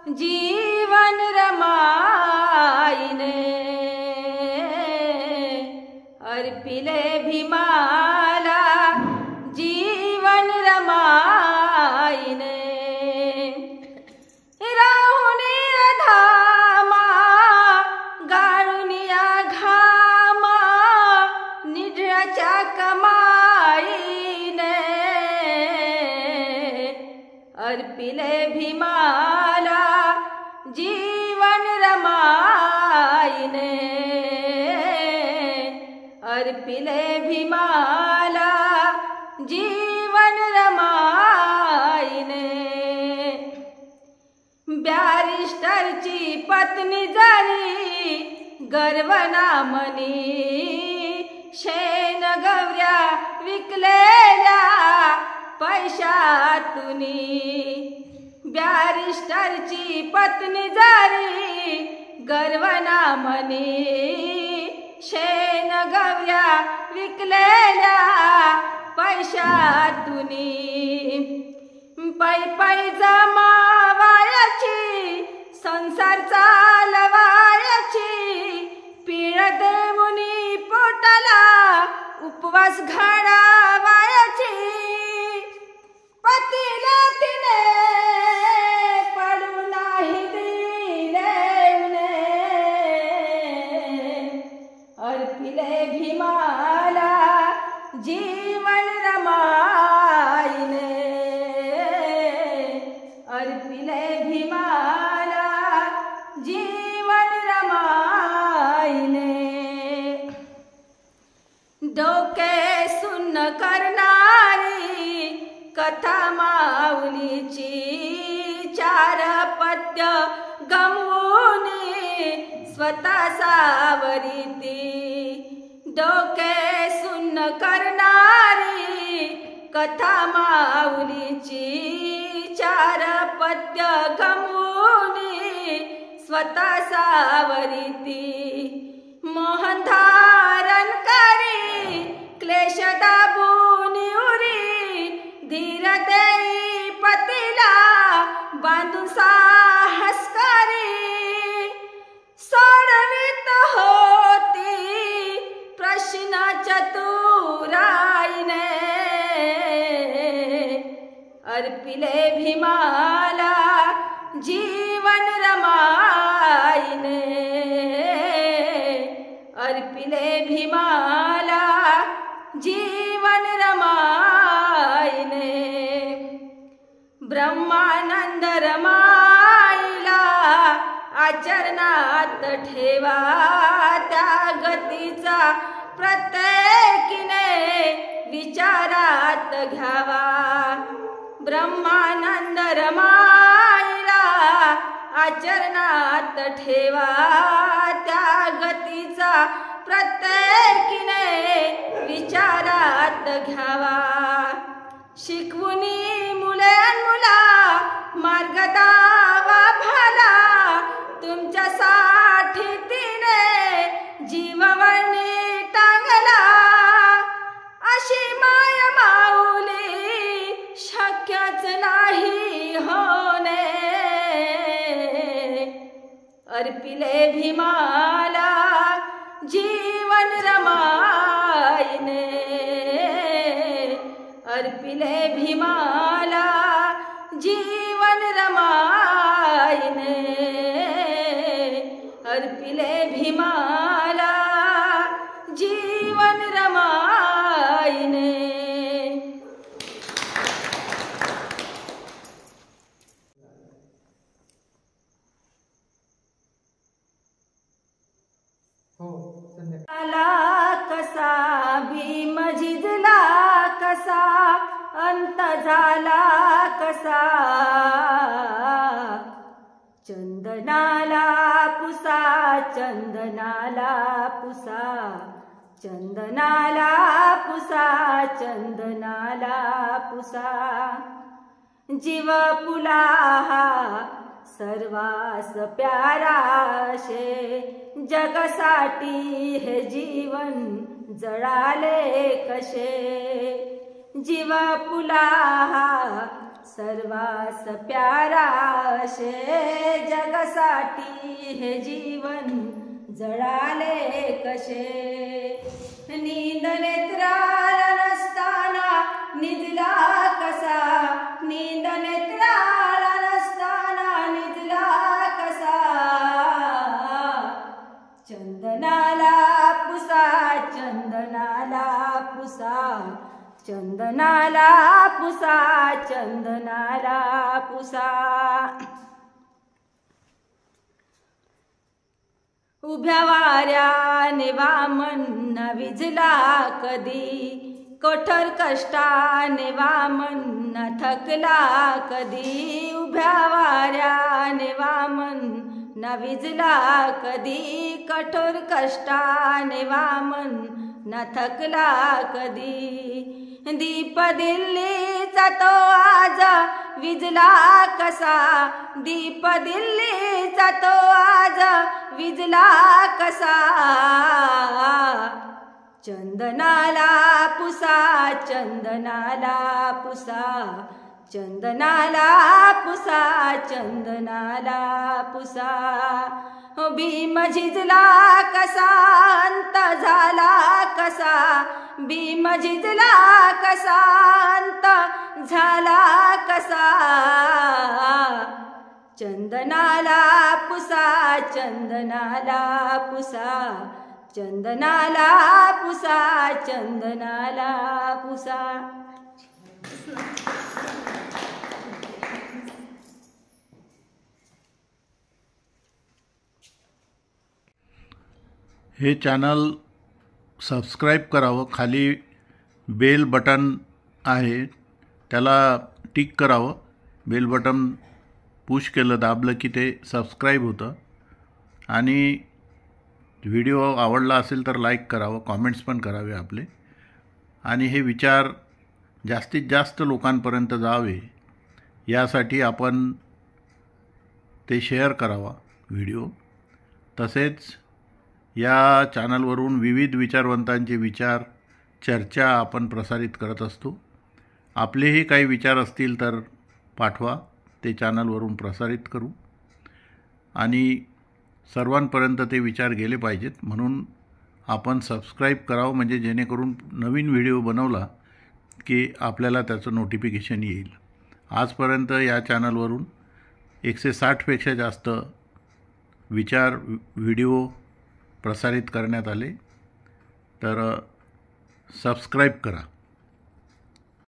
जीवन रमाईने अर्पिले भीमाला जीवन रमाईने राहुनी अधामा गाळुनिया घामा निढळाच्या कमाईने अर्पिले भीमाला जीवन रमाईने अर्पिले भीमाला जीवन रमाईने बॅरिस्टरची पत्नी जरी गर्वना मनी शेण गवऱ्या विकलेल्या पैशातुनी बॅरिस्टरची पत्नी जरी गर्वना मनी शेण गवऱ्या विकलेल्या पैशातुनी पै पै जमावायची संसार चालवायची पीळ देऊनी पोटाला उपवास घालावायची पतीला तिने पडू नाही दिले अर्पिले भीमाला जीवन रमाईने अर्पिले भीमाला जीवन रमाईने डोके सुन्न करणारी कथा माऊलीची चार पद्य गमवूनी स्वतः सावरीती डोके सुन्न करणारी कथा माऊलीची चार पद्य गमवूनी स्वतः सावरीती मोहन धारण करी क्लेश दाबूनी उरी धीर देई पतीला बांधून साहस करी सोडवित होती प्रश्न चतुराईने अर्पिले भीमाला जीवन रमाईने अर्पिले भीमाला जीवन रमाईने ब्रह्मानंद रमाईला आचरणात ठेवा त्या गतीचा प्रत्येकीने विचारात घ्यावा ब्रह्मानंद रमाईला आचरणात ठेवा त्या गतीचा प्रत्येकीने विचारात घ्यावा शिकवुनी मुले मुला मार्ग दावा भाला तुमच्यासाठी तिने जीववणी टांगला अशी माय माऊली शक्यच नाही होणे अर्पिले भीमाला जीवन रमाईने अर्पिले भीमाला जीवन रमाईने अर्पिले भीमाला जीवन रमाईने कसा भीम झिजला कसा अंत झाला कसा चंदनाला पुसा चंदनाला पुसा चंदनाला पुसा चंदनाला पुसा जीव पुला सर्वास प्यारा शे जगासाठी हे जीवन जळाले कसे जीवा पुला सर्वास प्यारा असे जगासाठी हे जीवन जळाले कसे। नींद नेत्राला नसताना निजला कसा, नींद नेत्राला नसताना निजला कसा। चंदनाला पुसा, चंदनाला पुसा, चंदनाला पुसा, चंदनाला पुसा। उभ्या वाऱ्याने वामन न विझला कधी, कठोर कष्टाने वामन न थकला कधी। उभ्या वाऱ्याने वामन न विझला कधी, कठोर कष्टाने वामन न थकला कधी। दीप दिल्लीचा तो आज विझला कसा, दीप दिल्लीचा तो आज विझला कसा। चंदनाला पुसा, चंदनाला पुसा, चंदनाला पुसा, चंदनाला पुसा। भीम झिजला कसा, अंत झाला कसा, भीम झिजला कसा, अंत झाला कसा। चंदनाला पुसा, चंदनाला पुसा, चंदनाला पुसा, चंदनाला पुसा। हे चॅनल सबस्क्राईब करावं, खाली बेल बटन आहे त्याला टिक करावं। बेल बटन पुश केलं, दाबलं की ते सबस्क्राईब होतं। आणि व्हिडिओ आवडला असेल तर लाईक करावं, कॉमेंट्स पण करावे आपले। आणि हे विचार जास्तीत जास्त लोकांपर्यंत जावे यासाठी आपण ते शेअर करावा व्हिडिओ। तसेच या चॅनलवरून विविध विचारवंतांचे विचार, चर्चा आपण प्रसारित करत असतो। आपलेही काही विचार असतील तर पाठवा, ते चॅनलवरून प्रसारित करू आणि सर्वांपर्यंत ते विचार गेले पाहिजेत। म्हणून आपण सबस्क्राईब करावं, म्हणजे जेणेकरून नवीन व्हिडिओ बनवला की आपल्याला त्याचं नोटिफिकेशन येईल। आजपर्यंत या चॅनलवरून 160 पेक्षा जास्त विचार व्हिडिओ प्रसारित करण्यात आले, तर सबस्क्राईब करा।